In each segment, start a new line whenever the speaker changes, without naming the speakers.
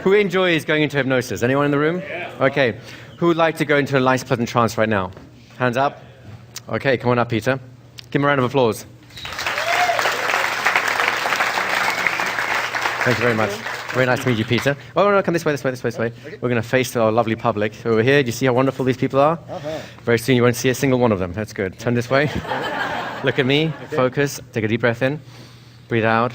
Who enjoys going into hypnosis? Anyone in the room? Yeah. Okay. Who would like to go into a nice, pleasant trance right now? Hands up. Okay, come on up, Peter. Give him a round of applause. Thank you very much. Very nice to meet you, Peter. Oh, no, come this way. We're going to face our lovely public over here. Do you see how wonderful these people are? Very soon you won't see a single one of them. That's good. Turn this way. Look at me. Focus. Take a deep breath in. Breathe out.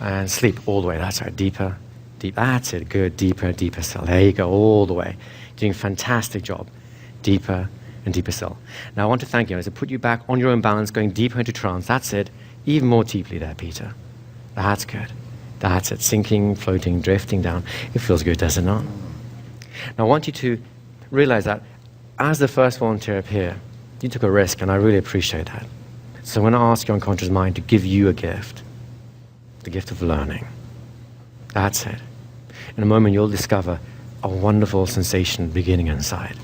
And sleep all the way. That's right. Deeper. Deep. That's it. Good. Deeper still. There you go. All the way. Doing a fantastic job. Deeper and deeper still. Now I want to thank you. As I put you back on your own balance, going deeper into trance. That's it. Even more deeply there, Peter. That's good. That's it. Sinking, floating, drifting down. It feels good, does it not? Now I want you to realize that as the first volunteer up here, you took a risk, and I really appreciate that. So I'm going to ask your unconscious mind to give you a gift. The gift of learning. That's it. In a moment you'll discover a wonderful sensation beginning inside.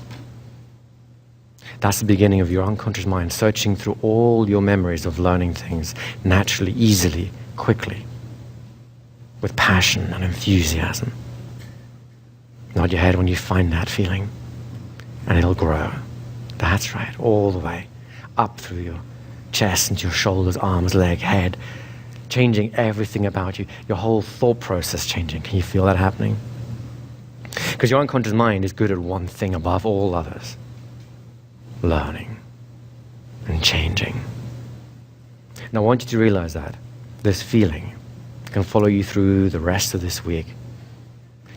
That's the beginning of your unconscious mind searching through all your memories of learning things naturally, easily, quickly, with passion and enthusiasm. Nod your head when you find that feeling, and it'll grow. That's right, all the way up through your chest into your shoulders, arms, leg, head, changing everything about you, your whole thought process changing. Can you feel that happening? Because your unconscious mind is good at one thing above all others: learning and changing. Now I want you to realize that this feeling can follow you through the rest of this week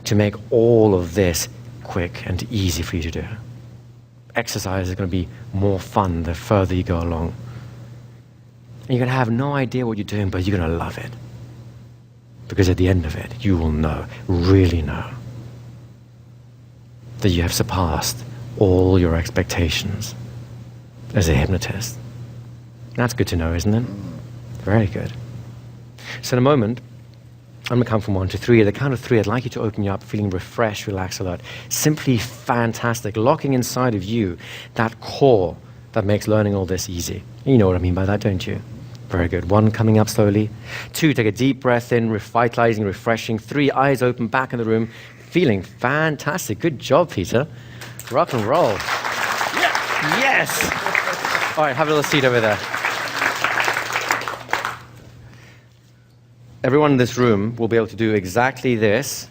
to make all of this quick and easy for you to do. Exercise is going to be more fun the further you go along. And you're going to have no idea what you're doing, but you're going to love it. Because at the end of it, you will know, really know, that you have surpassed all your expectations as a hypnotist. That's good to know, isn't it? Very good. So in a moment, I'm going to count from 1 to 3. At the count of 3, I'd like you to open you up, feeling refreshed, relaxed, alert. Simply fantastic. Locking inside of you that core that makes learning all this easy. You know what I mean by that, don't you? Very good. 1, coming up slowly. 2, take a deep breath in, revitalizing, refreshing. 3, eyes open, back in the room, feeling fantastic. Good job, Peter. Rock and roll. Yeah. Yes! All right, have a little seat over there. Everyone in this room will be able to do exactly this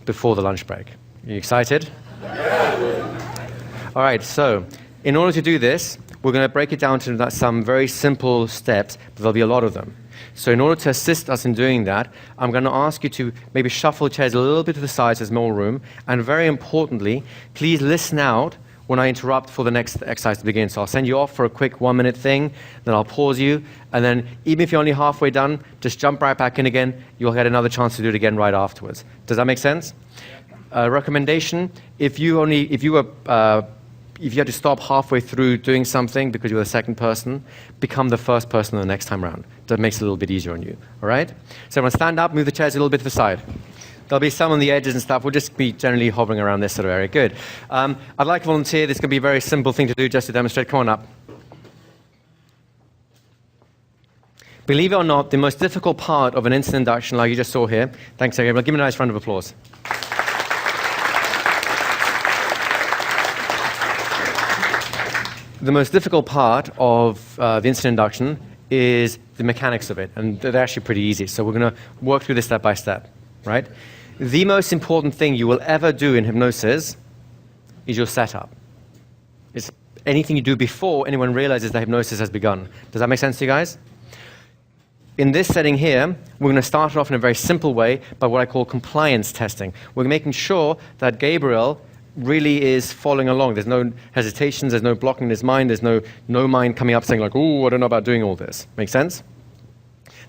before the lunch break. Are you excited? Yeah. All right, so in order to do this, we're going to break it down to some very simple steps, but there'll be a lot of them. So in order to assist us in doing that, I'm going to ask you to maybe shuffle chairs a little bit to the sides, there's more room, and very importantly, please listen out when I interrupt for the next exercise to begin. So I'll send you off for a quick 1-minute thing, then I'll pause you, and then even if you're only halfway done, just jump right back in again. You'll get another chance to do it again right afterwards. Does that make sense? Recommendation, if you had to stop halfway through doing something because you're the second person, become the first person the next time around. That makes it a little bit easier on you, all right? So everyone stand up, move the chairs a little bit to the side. There'll be some on the edges and stuff. We'll just be generally hovering around this sort of area. Good. I'd like to volunteer. This is going to be a very simple thing to do just to demonstrate. Come on up. Believe it or not, the most difficult part of an instant induction, like you just saw here, thanks, Gabriel. Give me a nice round of applause. The most difficult part of the instant induction is the mechanics of it, and they're actually pretty easy. So we're going to work through this step by step, right? The most important thing you will ever do in hypnosis is your setup. It's anything you do before anyone realizes that hypnosis has begun. Does that make sense to you guys? In this setting here, we're going to start it off in a very simple way by what I call compliance testing. We're making sure that Gabriel really is following along. There's no hesitations, there's no blocking in his mind, there's no mind coming up saying like, oh, I don't know about doing all this. Make sense?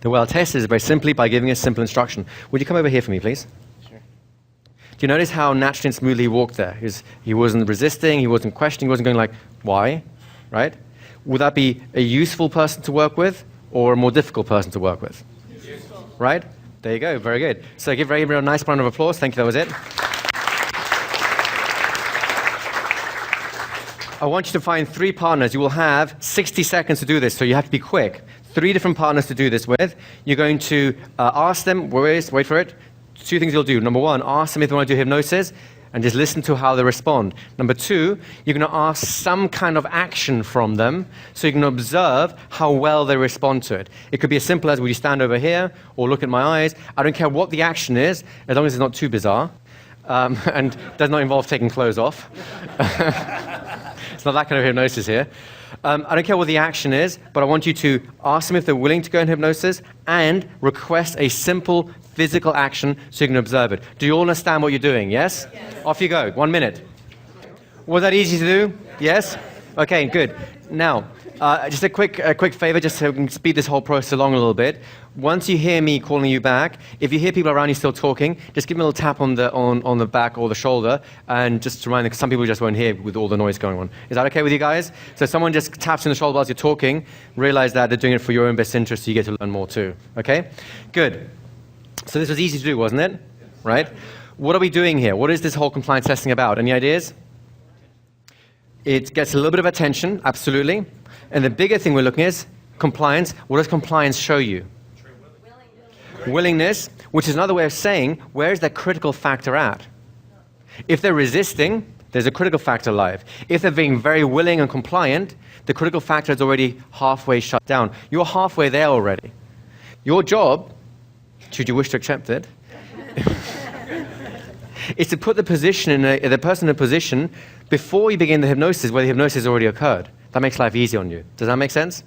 The way I'll test is very simply by giving a simple instruction. Would you come over here for me, please? Sure. Do you notice how naturally and smoothly he walked there? He wasn't resisting, he wasn't questioning, he wasn't going like, why? Right? Would that be a useful person to work with or a more difficult person to work with? Useful. Right? There you go, very good. So give Gabriel a nice round of applause. Thank you, that was it. I want you to find 3 partners. You will have 60 seconds to do this, so you have to be quick. 3 different partners to do this with. You're going to ask them, wait for it, two things you'll do. Number one, ask them if they want to do hypnosis and just listen to how they respond. Number two, you're going to ask some kind of action from them so you can observe how well they respond to it. It could be as simple as, will you stand over here or look at my eyes? I don't care what the action is, as long as it's not too bizarre and does not involve taking clothes off. It's not that kind of hypnosis here. I don't care what the action is, but I want you to ask them if they're willing to go in hypnosis and request a simple physical action so you can observe it. Do you all understand what you're doing, yes? Yes. Off you go. 1 minute. Was that easy to do? Yes? Okay, good. Now, just a quick favor, just so we can speed this whole process along a little bit. Once you hear me calling you back, if you hear people around you still talking, just give me a little tap on the back or the shoulder, and just to remind them, because some people just won't hear with all the noise going on. Is that okay with you guys? So someone just taps in the shoulder while you're talking, realize that they're doing it for your own best interest, so you get to learn more too. Okay? Good. So this was easy to do, wasn't it? Right? What are we doing here? What is this whole compliance testing about? Any ideas? It gets a little bit of attention, absolutely. And the bigger thing we're looking at is compliance. What does compliance show you? Willingness, which is another way of saying, where is that critical factor at? If they're resisting, there's a critical factor live. If they're being very willing and compliant, the critical factor is already halfway shut down. You're halfway there already. Your job, should you wish to accept it, is to put the person in a position before you begin the hypnosis where the hypnosis has already occurred. That makes life easy on you. Does that make sense?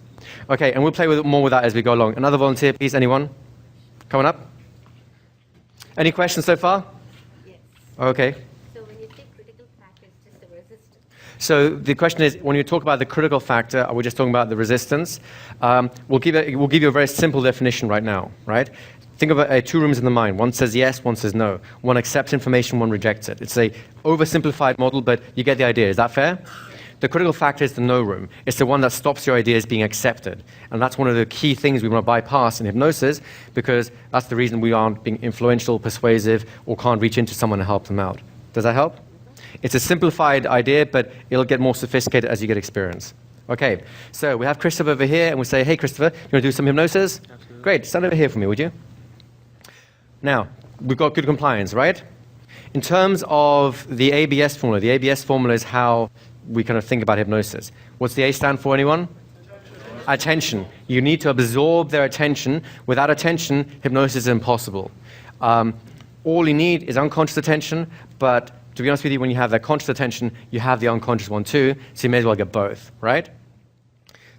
Okay, and we'll play more with that as we go along. Another volunteer, please. Anyone? Coming up? Any questions so far?
Yes.
Okay.
So when you say critical factor, it's just the resistance.
So the question is, when you talk about the critical factor, are we just talking about the resistance? We'll give you a very simple definition right now, right? Think of two rooms in the mind. One says yes, one says no. One accepts information, one rejects it. It's a oversimplified model, but you get the idea. Is that fair? The critical factor is the no room. It's the one that stops your ideas being accepted. And that's one of the key things we want to bypass in hypnosis, because that's the reason we aren't being influential, persuasive, or can't reach into someone and help them out. Does that help? It's a simplified idea, but it'll get more sophisticated as you get experience. Okay, so we have Christopher over here, and we say, hey, Christopher, you want to do some hypnosis? Absolutely. Great, stand over here for me, would you? Now, we've got good compliance, right? In terms of the ABS formula is how we kind of think about hypnosis. What's the A stand for, anyone? Attention. You need to absorb their attention. Without attention, hypnosis is impossible. All you need is unconscious attention, but to be honest with you, when you have that conscious attention, you have the unconscious one too, so you may as well get both, right?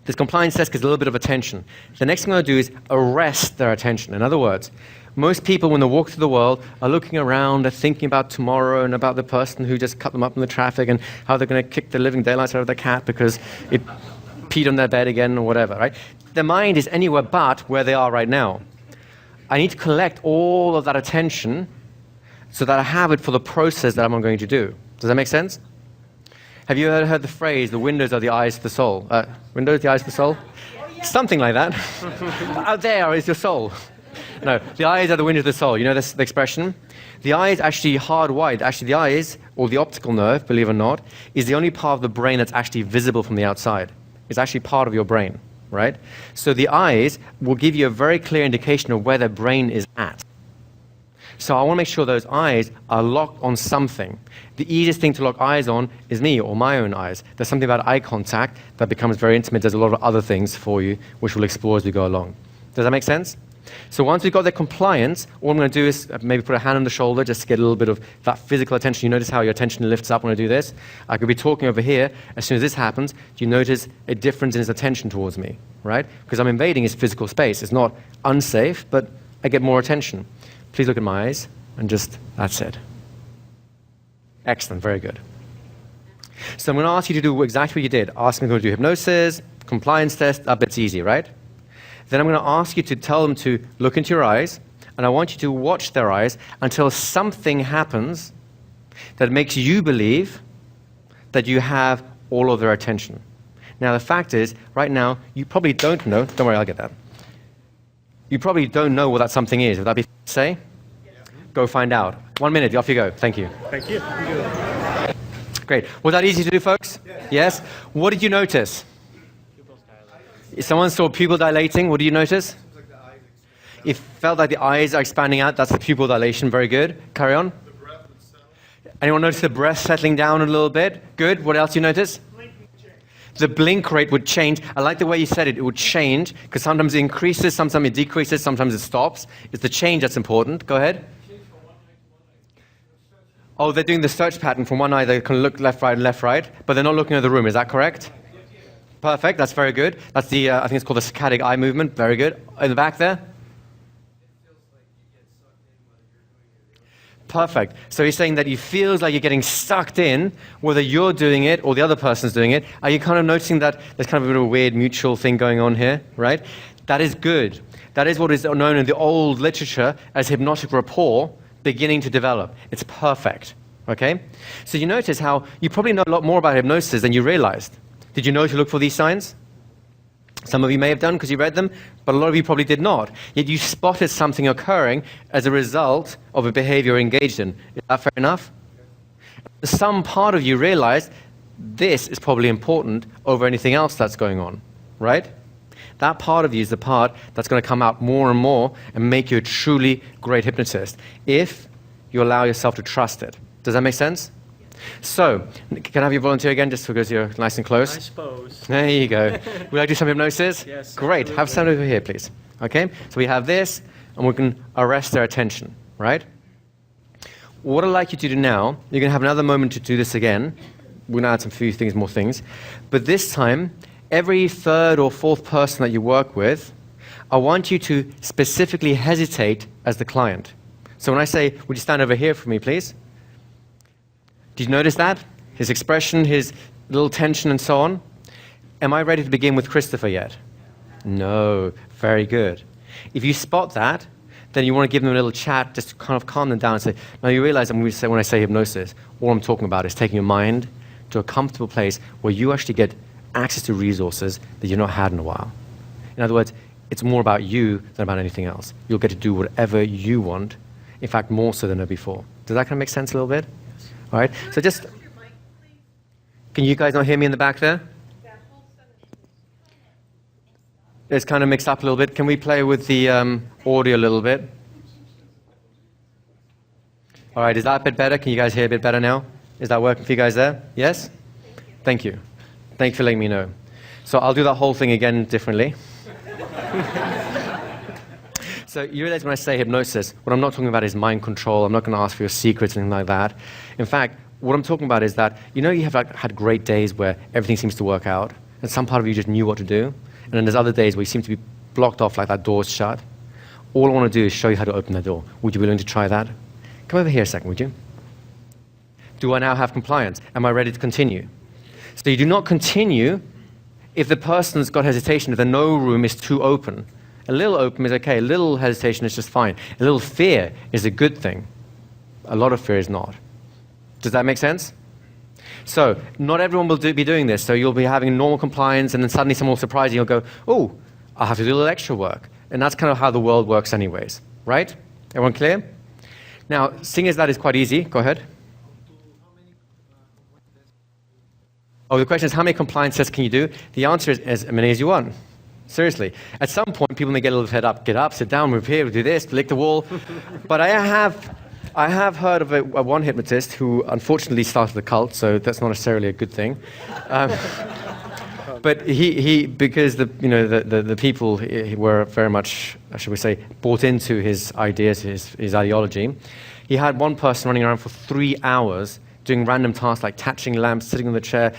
This compliance test gets a little bit of attention. The next thing I'm going to do is arrest their attention. In other words, most people, when they walk through the world, are looking around, they're thinking about tomorrow and about the person who just cut them up in the traffic and how they're going to kick the living daylights out of their cat because it peed on their bed again or whatever, right? Their mind is anywhere but where they are right now. I need to collect all of that attention so that I have it for the process that I'm going to do. Does that make sense? Have you heard the phrase, the windows are the eyes of the soul? Windows, the eyes of the soul? Something like that. Out there is your soul. No, the eyes are the windows of the soul. You know this the expression? The eye is actually hardwired. Actually, the eyes, or the optical nerve, believe it or not, is the only part of the brain that's actually visible from the outside. It's actually part of your brain, right? So the eyes will give you a very clear indication of where the brain is at. So I want to make sure those eyes are locked on something. The easiest thing to lock eyes on is me or my own eyes. There's something about eye contact that becomes very intimate. There's a lot of other things for you, which we'll explore as we go along. Does that make sense? So once we've got the compliance, all I'm going to do is maybe put a hand on the shoulder just to get a little bit of that physical attention. You notice how your attention lifts up when I do this? I could be talking over here. As soon as this happens, do you notice a difference in his attention towards me, right? Because I'm invading his physical space. It's not unsafe, but I get more attention. Please look at my eyes and just, that's it. Excellent, very good. So I'm going to ask you to do exactly what you did. Ask me to do hypnosis, compliance test, that bit's easy, right? Then I'm going to ask you to tell them to look into your eyes, and I want you to watch their eyes until something happens that makes you believe that you have all of their attention. Now, the fact is, right now, you probably don't know. Don't worry, I'll get that. You probably don't know what that something is. Would that be fair to say? Yeah. Go find out. 1 minute, off you go. Thank you.
Thank you.
Great. Was that easy to do, folks? Yes? What did you notice? Someone saw pupil dilating. What do you notice? It felt like the eyes are expanding out. That's the pupil dilation. Very good. Carry on.
The breath would settle.
Anyone notice the breath settling down a little bit? Good. What else you notice? The blink rate would change. I like the way you said it. It would change because sometimes it increases, sometimes it decreases, sometimes it stops. It's the change that's important. Go ahead. Oh, they're doing the search pattern from one eye. They can look left, right, but they're not looking at the room. Is that correct? Perfect. That's very good. That's the, I think it's called the saccadic eye movement. Very good. In the back there? Perfect. So he's saying that he feels like you're getting sucked in, whether you're doing it or the other person's doing it. Are you kind of noticing that there's kind of a bit of a weird mutual thing going on here, right? That is good. That is what is known in the old literature as hypnotic rapport beginning to develop. It's perfect, okay? So you notice how you probably know a lot more about hypnosis than you realized. Did you know to look for these signs? Some of you may have done because you read them, but a lot of you probably did not. Yet you spotted something occurring as a result of a behavior engaged in. Is that fair enough? Some part of you realized this is probably important over anything else that's going on, right? That part of you is the part that's going to come out more and more and make you a truly great hypnotist if you allow yourself to trust it. Does that make sense? So, can I have you volunteer again, just because you're nice and close?
I suppose.
There you go. Would I do some hypnosis?
Yes.
Great.
Absolutely.
Have some over here, please. Okay? So we have this, and we can arrest their attention, right? What I'd like you to do now, you're going to have another moment to do this again. We're going to add some few things, more things. But this time, every third or fourth person that you work with, I want you to specifically hesitate as the client. So when I say, would you stand over here for me, please? Did you notice that? His expression, his little tension and so on? Am I ready to begin with Christopher yet? No. Very good. If you spot that, then you want to give them a little chat, just to kind of calm them down and say, now you realize when I say hypnosis, all I'm talking about is taking your mind to a comfortable place where you actually get access to resources that you've not had in a while. In other words, it's more about you than about anything else. You'll get to do whatever you want, in fact, more so than ever before. Does that kind of make sense a little bit? All right, so just, can you guys not hear me in the back there? It's kind of mixed up a little bit. Can we play with the audio a little bit? All right, is that a bit better? Can you guys hear a bit better now? Is that working for you guys there? Yes? Thank you. Thank you for letting me know. So I'll do that whole thing again differently. So you realize when I say hypnosis, what I'm not talking about is mind control. I'm not going to ask for your secrets or anything like that. In fact, what I'm talking about is that, you know, you have had great days where everything seems to work out, and some part of you just knew what to do, and then there's other days where you seem to be blocked off like that door's shut. All I want to do is show you how to open that door. Would you be willing to try that? Come over here a second, would you? Do I now have compliance? Am I ready to continue? So you do not continue if the person's got hesitation, if the no room is too open. A little open is okay. A little hesitation is just fine. A little fear is a good thing. A lot of fear is not. Does that make sense? So not everyone will be doing this. So you'll be having normal compliance, and then suddenly someone will surprise you. You'll go, oh, I'll have to do a little extra work. And that's kind of how the world works anyways. Right? Everyone clear? Now, seeing as that is quite easy, go ahead. Oh, the question is, how many compliance tests can you do? The answer is as many as you want. Seriously. At some point, people may get a little fed up. Get up, sit down, move here, do this, lick the wall. But I have heard of one hypnotist who unfortunately started a cult, so that's not necessarily a good thing. But he because the people were very much, should we say, bought into his ideas, his ideology. He had one person running around for 3 hours doing random tasks like touching lamps, sitting on the chair,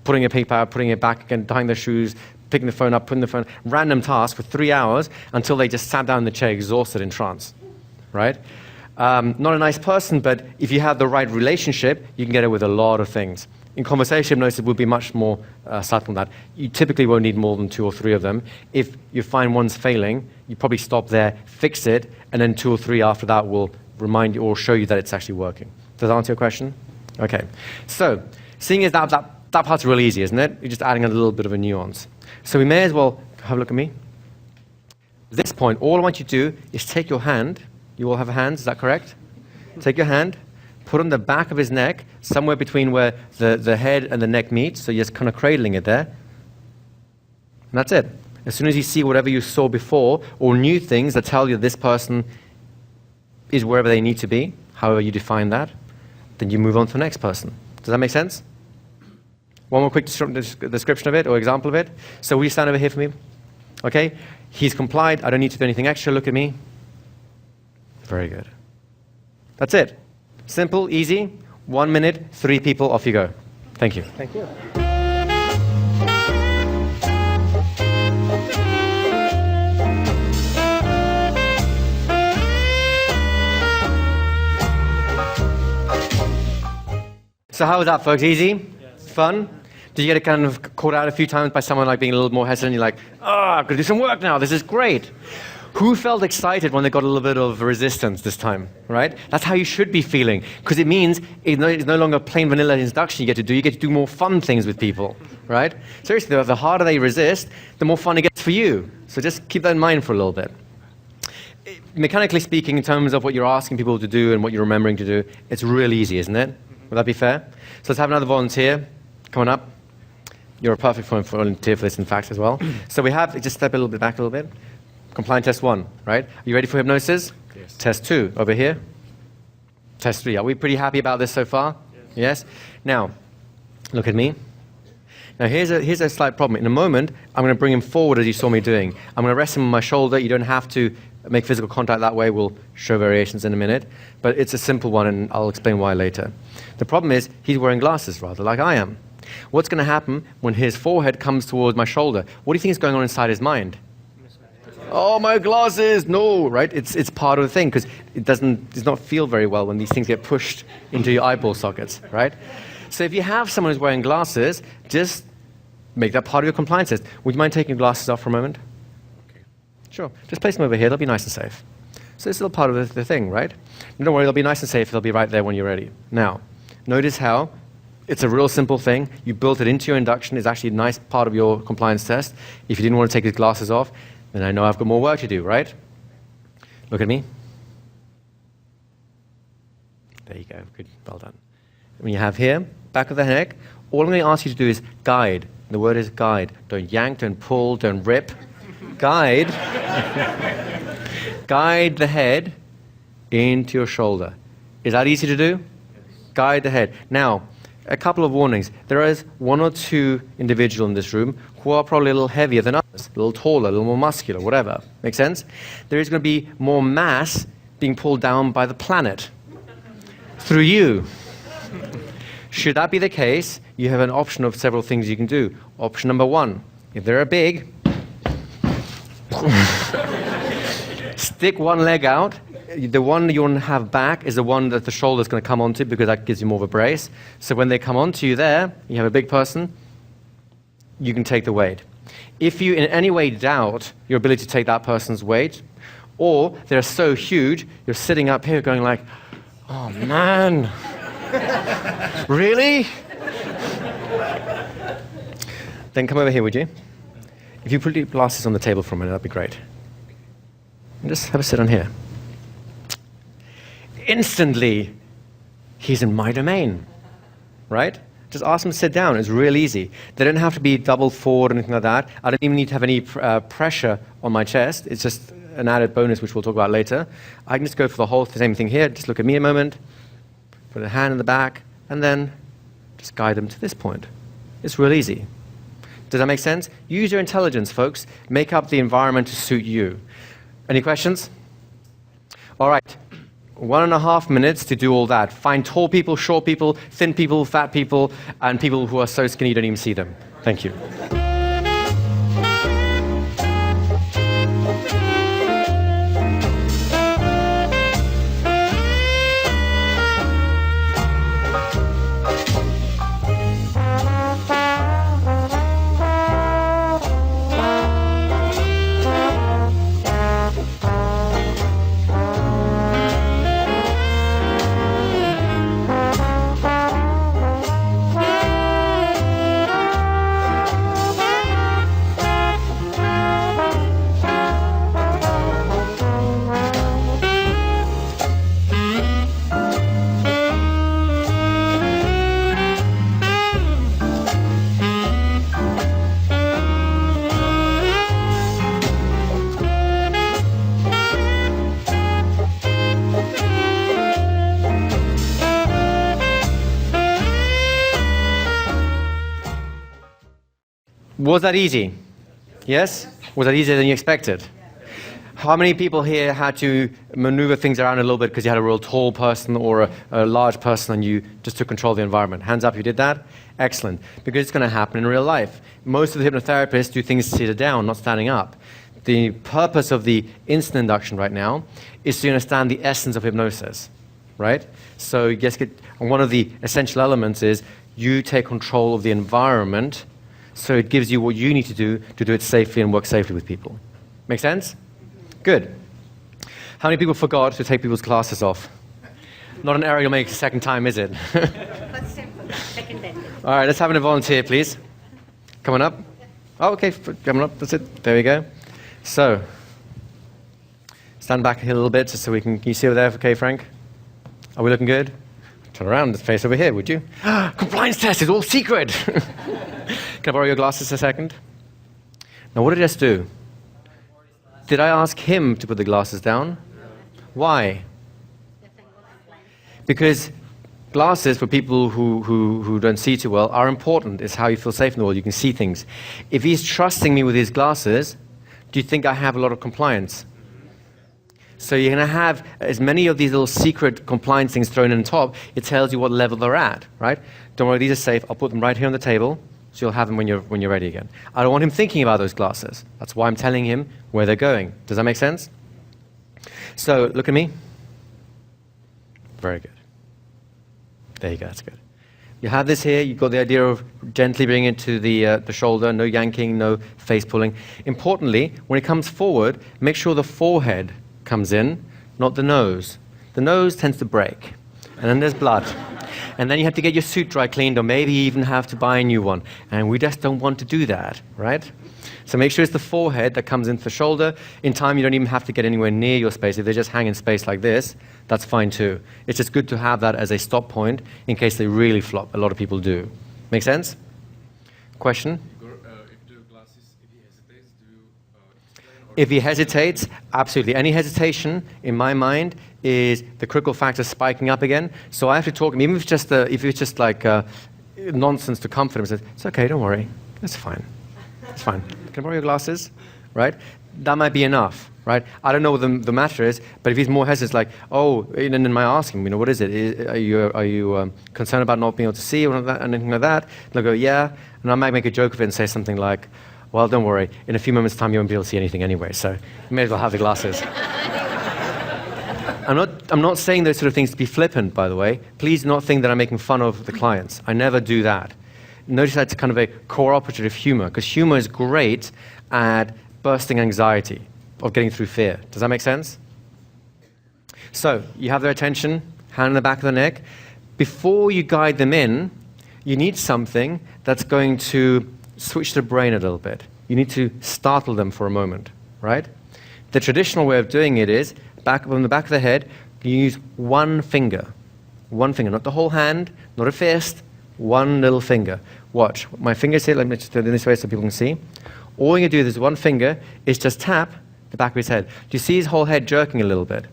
putting a paper out, putting it back again, tying their shoes, picking the phone up, putting the phone, random tasks for 3 hours until they just sat down in the chair exhausted in trance, right? Not a nice person, but if you have the right relationship, you can get away with a lot of things. In conversation hypnosis, it would be much more subtle than that. You typically won't need more than 2 or 3 of them. If you find one's failing, you probably stop there, fix it, and then 2 or 3 after that will remind you or show you that it's actually working. Does that answer your question? Okay. So, seeing as that part's really easy, isn't it? You're just adding a little bit of a nuance. So we may as well have a look at me. At this point, all I want you to do is take your hand. You all have hands, is that correct? Take your hand, put it on the back of his neck, somewhere between where the head and the neck meet, so you're just kind of cradling it there. And that's it. As soon as you see whatever you saw before or new things that tell you this person is wherever they need to be, however you define that, then you move on to the next person. Does that make sense? One more quick description of it or example of it. So will you stand over here for me? Okay? He's complied. I don't need to do anything extra. Look at me. Very good. That's it. Simple, easy. 1 minute, 3 people, off you go. Thank you. Thank you. So how was that, folks? Easy? Yes. Fun? Did you get kind of caught out a few times by someone like being a little more hesitant? You're like, I've got to do some work now. This is great. Who felt excited when they got a little bit of resistance this time, right? That's how you should be feeling, because it means it's no longer a plain vanilla introduction you get to do more fun things with people, right? Seriously, the harder they resist, the more fun it gets for you. So just keep that in mind for a little bit. Mechanically speaking, in terms of what you're asking people to do and what you're remembering to do, it's really easy, isn't it? Would that be fair? So let's have another volunteer. Come on up. You're a perfect volunteer for this, in fact, as well. So we have, just step a little bit back a little bit. Compliant test 1, right? Are you ready for hypnosis? Yes. Test 2, over here. Test 3. Are we pretty happy about this so far? Yes? Now, look at me. Now, here's a slight problem. In a moment, I'm going to bring him forward as you saw me doing. I'm going to rest him on my shoulder. You don't have to make physical contact that way. We'll show variations in a minute. But it's a simple one, and I'll explain why later. The problem is, he's wearing glasses, rather, like I am. What's going to happen when his forehead comes towards my shoulder? What do you think is going on inside his mind? Oh, my glasses, no, right? It's part of the thing, because it does not feel very well when these things get pushed into your eyeball sockets, right? So if you have someone who's wearing glasses, just make that part of your compliance test. Would you mind taking your glasses off for a moment? Okay. Sure. Just place them over here. They'll be nice and safe. So it's still part of the thing, right? Don't worry, they'll be nice and safe. They'll be right there when you're ready. Now, notice how it's a real simple thing. You built it into your induction. It's actually a nice part of your compliance test. If you didn't want to take his glasses off, then I know I've got more work to do, right? Look at me. There you go. Good. Well done. When you have here, back of the neck, all I'm going to ask you to do is guide. The word is guide. Don't yank, don't pull, don't rip. Guide. Guide the head into your shoulder. Is that easy to do? Yes. Guide the head. Now, a couple of warnings. There is 1 or 2 individuals in this room who are probably a little heavier than others, a little taller, a little more muscular, whatever. Make sense? There is going to be more mass being pulled down by the planet through you. Should that be the case, you have an option of several things you can do. Option number 1, if they're big, stick one leg out. The one you want to have back is the one that the shoulder's going to come onto, because that gives you more of a brace. So when they come onto you there, you have a big person, you can take the weight. If you in any way doubt your ability to take that person's weight, or they're so huge, you're sitting up here going like, oh man, really? Then come over here, would you? If you put your glasses on the table for a minute, that'd be great. And just have a sit on here. Instantly, he's in my domain, right? Just ask him to sit down. It's real easy. They don't have to be doubled forward or anything like that. I don't even need to have any pressure on my chest. It's just an added bonus, which we'll talk about later. I can just go for the whole same thing here. Just look at me a moment, put a hand in the back, and then just guide them to this point. It's real easy. Does that make sense? Use your intelligence, folks. Make up the environment to suit you. Any questions? All right. 1.5 minutes to do all that. Find tall people, short people, thin people, fat people, and people who are so skinny you don't even see them. Thank you. Was that easy? Yes? Was that easier than you expected? How many people here had to maneuver things around a little bit because you had a real tall person or a large person and you just took control of the environment? Hands up if you did that. Excellent. Because it's going to happen in real life. Most of the hypnotherapists do things seated down, not standing up. The purpose of the instant induction right now is to understand the essence of hypnosis, right? So and one of the essential elements is you take control of the environment, so it gives you what you need to do it safely and work safely with people. Make sense? Good. How many people forgot to take people's glasses off? Not an error you'll make a second time, is it?
First time for that, second then.
All right, let's have a volunteer, please. Come on up. Oh, okay, come on up. That's it. There we go. So, stand back here a little bit just so can you see over there, okay, Frank? Are we looking good? Turn around and face over here, would you? Compliance test is all secret. Can I borrow your glasses a second? Now, what did I just do? Did I ask him to put the glasses down? Why? Because glasses for people who don't see too well are important. It's how you feel safe in the world. You can see things. If he's trusting me with his glasses, do you think I have a lot of compliance? So you're going to have as many of these little secret compliance things thrown in on top. It tells you what level they're at, right? Don't worry, these are safe. I'll put them right here on the table, so you'll have them when you're ready again. I don't want him thinking about those glasses. That's why I'm telling him where they're going. Does that make sense? So look at me. Very good. There you go. That's good. You have this here. You've got the idea of gently bringing it to the shoulder. No yanking. No face pulling. Importantly, when it comes forward, make sure the forehead comes in, not the nose. The nose tends to break, and then there's blood. And then you have to get your suit dry cleaned, or maybe even have to buy a new one. And we just don't want to do that, right? So make sure it's the forehead that comes into the shoulder. In time, you don't even have to get anywhere near your space. If they just hang in space like this, that's fine too. It's just good to have that as a stop point in case they really flop. A lot of people do. Make sense? Question? If he hesitates, absolutely. Any hesitation, in my mind, is the critical factor spiking up again. So I have to talk to him, even if it's just like nonsense to comfort him. Says, it's okay, don't worry. It's fine. It's fine. Can I borrow your glasses? Right? That might be enough, right? I don't know what the matter is, but if he's more hesitant, it's like, oh, and then I ask him, what is it? Are you concerned about not being able to see or anything like that? And they'll go, yeah. And I might make a joke of it and say something like, well, don't worry. In a few moments' time, you won't be able to see anything anyway, so you may as well have the glasses. I'm not saying those sort of things to be flippant, by the way. Please do not think that I'm making fun of the clients. I never do that. Notice that's kind of a cooperative humor, because humor is great at bursting anxiety, of getting through fear. Does that make sense? So, you have their attention, hand on the back of the neck. Before you guide them in, you need something that's going to switch the brain a little bit. You need to startle them for a moment, right? The traditional way of doing it is, on the back of the head, you use one finger, not the whole hand, not a fist, one little finger. Watch, my finger's here, let me just do it in this way so people can see. All you do with this one finger is just tap the back of his head. Do you see his whole head jerking a little bit?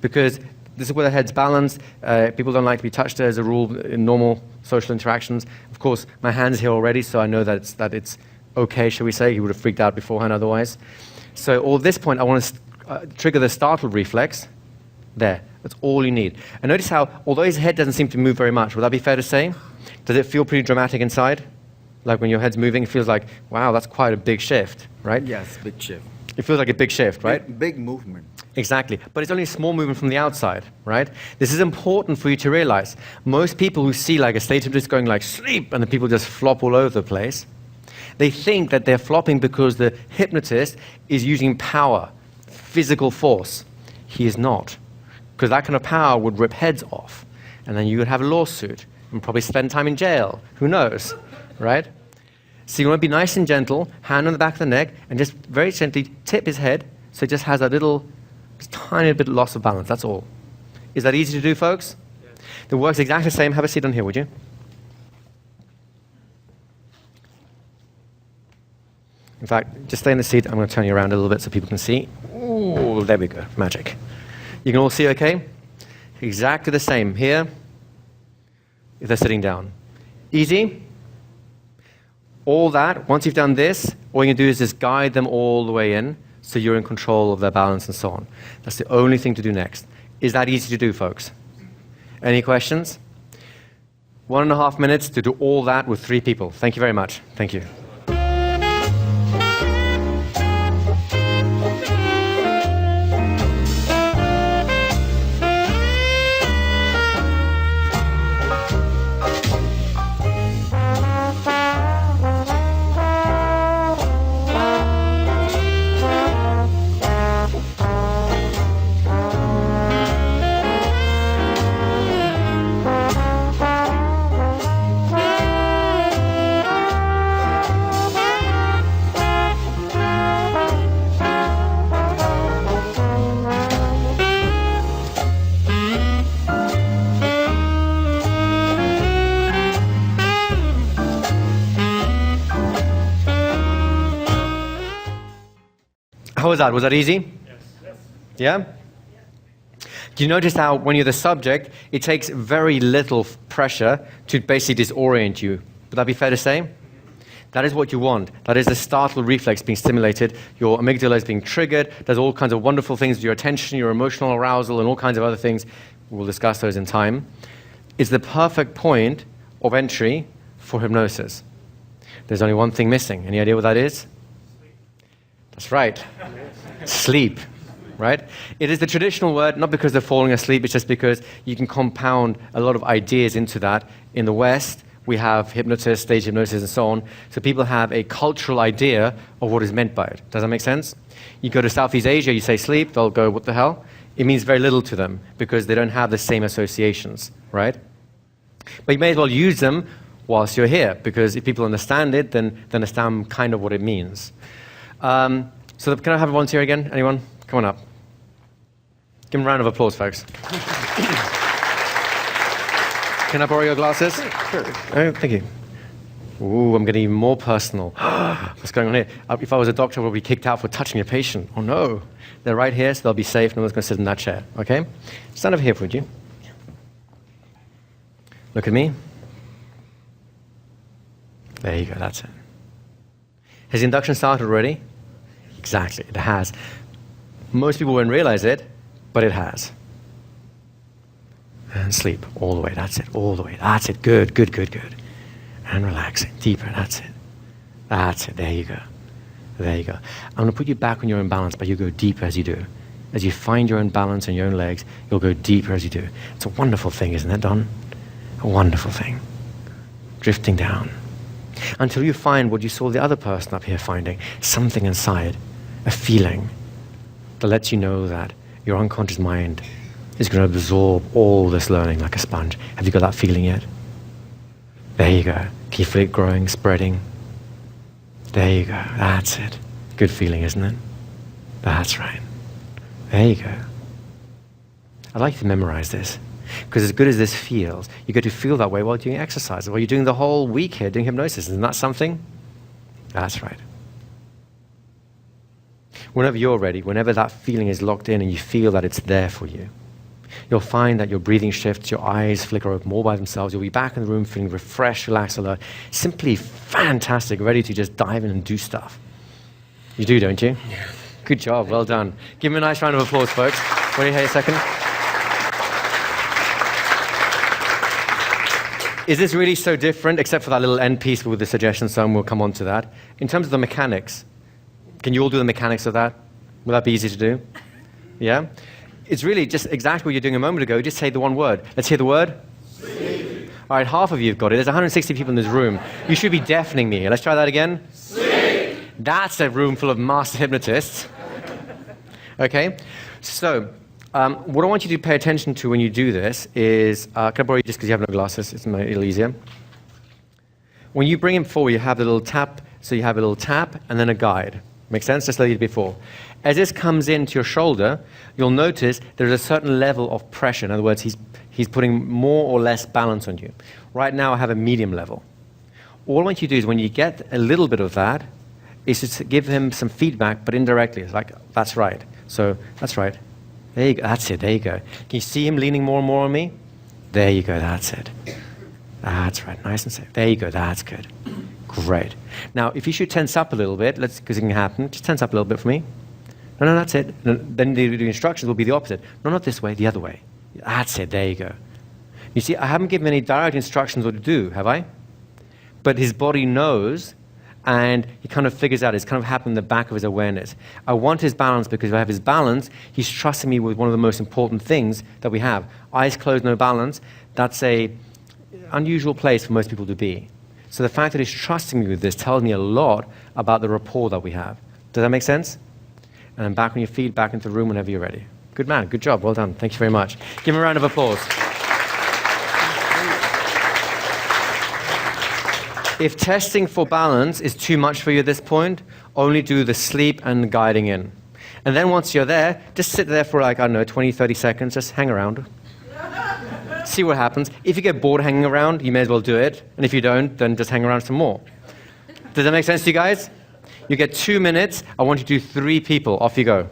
Because this is where the head's balanced. People don't like to be touched as a rule in normal social interactions. Of course, my hand's here already, so I know that it's okay, shall we say. He would have freaked out beforehand otherwise. So at this point, I want to trigger the startle reflex. There. That's all you need. And notice how, although his head doesn't seem to move very much, would that be fair to say? Does it feel pretty dramatic inside? Like when your head's moving, it feels like, wow, that's quite a big shift, right?
Yes, big shift.
It feels like a big shift, right?
Big movement.
Exactly. But it's only a small movement from the outside, right? This is important for you to realize. Most people who see like a state of just going like sleep and the people just flop all over the place, they think that they're flopping because the hypnotist is using power, physical force. He is not. Because that kind of power would rip heads off. And then you would have a lawsuit and probably spend time in jail. Who knows, right? So you want to be nice and gentle, hand on the back of the neck, and just very gently tip his head so it just has a little, just tiny bit of loss of balance, that's all. Is that easy to do, folks? Yes. It works exactly the same. Have a seat on here, would you? In fact, just stay in the seat. I'm going to turn you around a little bit so people can see. Ooh, there we go. Magic. You can all see okay? Exactly the same here if they're sitting down. Easy? All that, once you've done this, all you can do is just guide them all the way in so you're in control of their balance and so on. That's the only thing to do next. Is that easy to do, folks? Any questions? 1.5 minutes to do all that with 3 people. Thank you very much. Thank you. How was that? Was that easy? Yes. Yeah? Do you notice how when you're the subject, it takes very little pressure to basically disorient you? Would that be fair to say? That is what you want. That is the startle reflex being stimulated. Your amygdala is being triggered. There's all kinds of wonderful things with your attention, your emotional arousal, and all kinds of other things. We'll discuss those in time. It's the perfect point of entry for hypnosis. There's only one thing missing. Any idea what that is? That's right. Sleep, right? It is the traditional word, not because they're falling asleep, it's just because you can compound a lot of ideas into that. In the West, we have hypnotists, stage hypnosis, and so on. So people have a cultural idea of what is meant by it. Does that make sense? You go to Southeast Asia, you say sleep, they'll go, what the hell? It means very little to them because they don't have the same associations, right? But you may as well use them whilst you're here because if people understand it, then they understand kind of what it means. So can I have a volunteer again? Anyone? Come on up. Give them a round of applause, folks. Can I borrow your glasses? Sure. Oh, thank you. Ooh, I'm getting even more personal. What's going on here? If I was a doctor, I would be kicked out for touching a patient. Oh, no. They're right here, so they'll be safe. No one's going to sit in that chair, okay? Stand over here, would you? Look at me. There you go, that's it. Has the induction started already? Exactly, it has. Most people won't realize it, but it has. And sleep all the way, that's it, all the way. That's it, good, good, good, good. And relaxing, deeper, that's it. That's it, there you go. There you go. I'm going to put you back on your own balance, but you go deeper as you do. As you find your own balance and your own legs, you'll go deeper as you do. It's a wonderful thing, isn't it, Don? A wonderful thing. Drifting down. Until you find what you saw the other person up here finding, something inside, a feeling that lets you know that your unconscious mind is going to absorb all this learning like a sponge. Have you got that feeling yet? There you go. Can you feel it growing, spreading? There you go. That's it. Good feeling, isn't it? That's right. There you go. I'd like you to memorize this. Because as good as this feels, you get to feel that way while doing exercise, while you're doing the whole week here doing hypnosis. Isn't that something? That's right. Whenever you're ready, whenever that feeling is locked in and you feel that it's there for you, you'll find that your breathing shifts, your eyes flicker open more by themselves. You'll be back in the room feeling refreshed, relaxed, alert, simply fantastic, ready to just dive in and do stuff. You do, don't you? Yeah. Good job, well done. Give me a nice round of applause, folks. Wait here a second. Is this really so different, except for that little end piece with the suggestion sum? We'll come on to that. In terms of the mechanics, can you all do the mechanics of that? Will that be easy to do? Yeah? It's really just exactly what you're doing a moment ago. Just say the one word. Let's hear the word. Sleep. All right, half of you have got it. There's 160 people in this room. You should be deafening me. Let's try that again. Sleep. That's a room full of master hypnotists. Okay? So, what I want you to pay attention to when you do this is, can I borrow you just because you have no glasses? It's a little easier. When you bring him forward, you have the little tap. So you have a little tap and then a guide. Make sense? Just like you did before. As this comes into your shoulder, you'll notice there's a certain level of pressure. In other words, he's putting more or less balance on you. Right now, I have a medium level. All I want you to do is when you get a little bit of that, is to give him some feedback, but indirectly. It's like, that's right. So, that's right. There you go. That's it. There you go. Can you see him leaning more and more on me? There you go. That's it. That's right. Nice and safe. There you go. That's good. Great. Now, if you should tense up a little bit, because it can happen, just tense up a little bit for me. No, that's it. No, then the instructions will be the opposite. No, not this way, the other way. That's it, there you go. You see, I haven't given any direct instructions what to do, have I? But his body knows, and he kind of figures out, it's kind of happened in the back of his awareness. I want his balance because if I have his balance, he's trusting me with one of the most important things that we have. Eyes closed, no balance, that's an unusual place for most people to be. So the fact that he's trusting me with this tells me a lot about the rapport that we have. Does that make sense? And then back on your feet, back into the room whenever you're ready. Good man, good job, well done. Thank you very much. Give him a round of applause. If testing for balance is too much for you at this point, only do the sleep and guiding in. And then once you're there, just sit there for like, I don't know, 20, 30 seconds, just hang around. See what happens. If you get bored hanging around, you may as well do it. And if you don't, then just hang around some more. Does that make sense to you guys? You get 2 minutes. I want you to do 3 people. Off you go.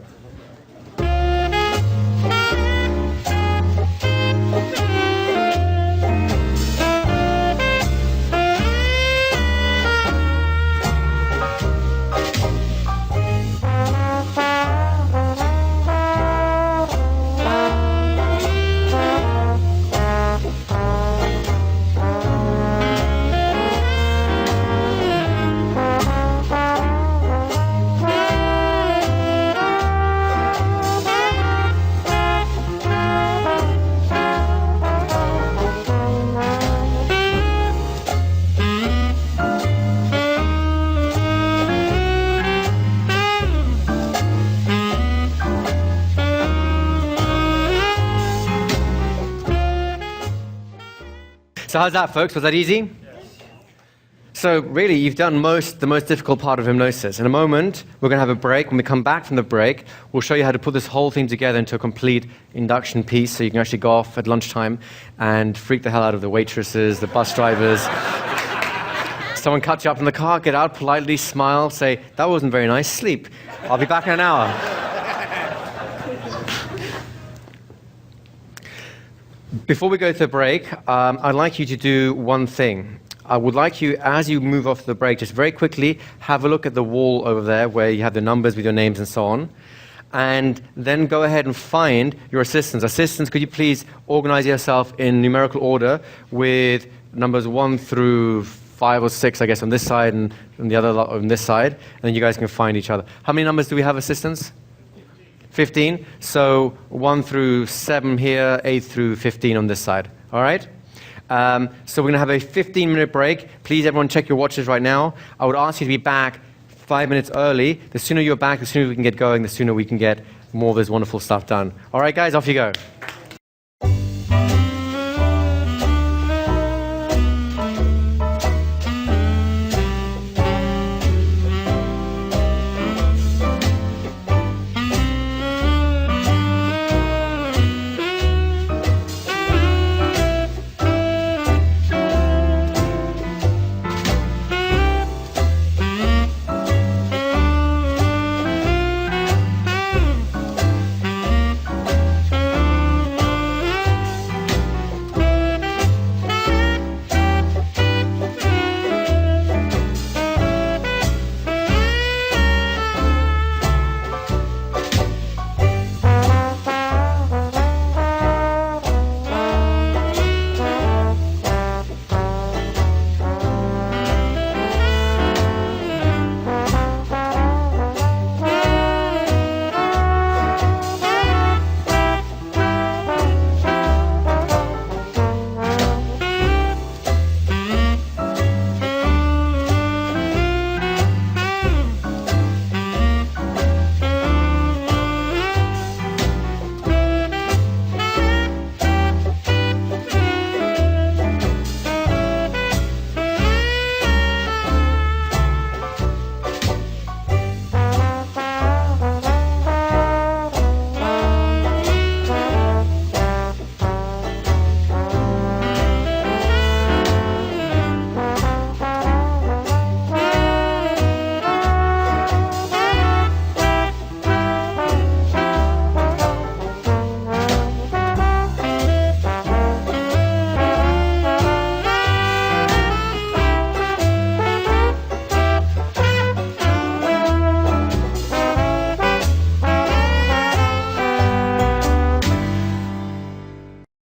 So how's that, folks? Was that easy? Yes. So really, you've done the most difficult part of hypnosis. In a moment, we're going to have a break. When we come back from the break, we'll show you how to put this whole thing together into a complete induction piece so you can actually go off at lunchtime and freak the hell out of the waitresses, the bus drivers. Someone cuts you up in the car, get out politely, smile, say, that wasn't very nice, sleep. I'll be back in an hour. Before we go to the break, I'd like you to do one thing. I would like you, as you move off the break, just very quickly have a look at the wall over there where you have the numbers with your names and so on. And then go ahead and find your assistants. Assistants, could you please organize yourself in numerical order with numbers 1 through 5 or 6, I guess, on this side and the other on this side. And then you guys can find each other. How many numbers do we have, assistants? 15. So 1 through 7 here, 8 through 15 on this side. All right? So we're going to have a 15-minute break. Please, everyone, check your watches right now. I would ask you to be back 5 minutes early. The sooner you're back, the sooner we can get going, the sooner we can get more of this wonderful stuff done. All right, guys, off you go.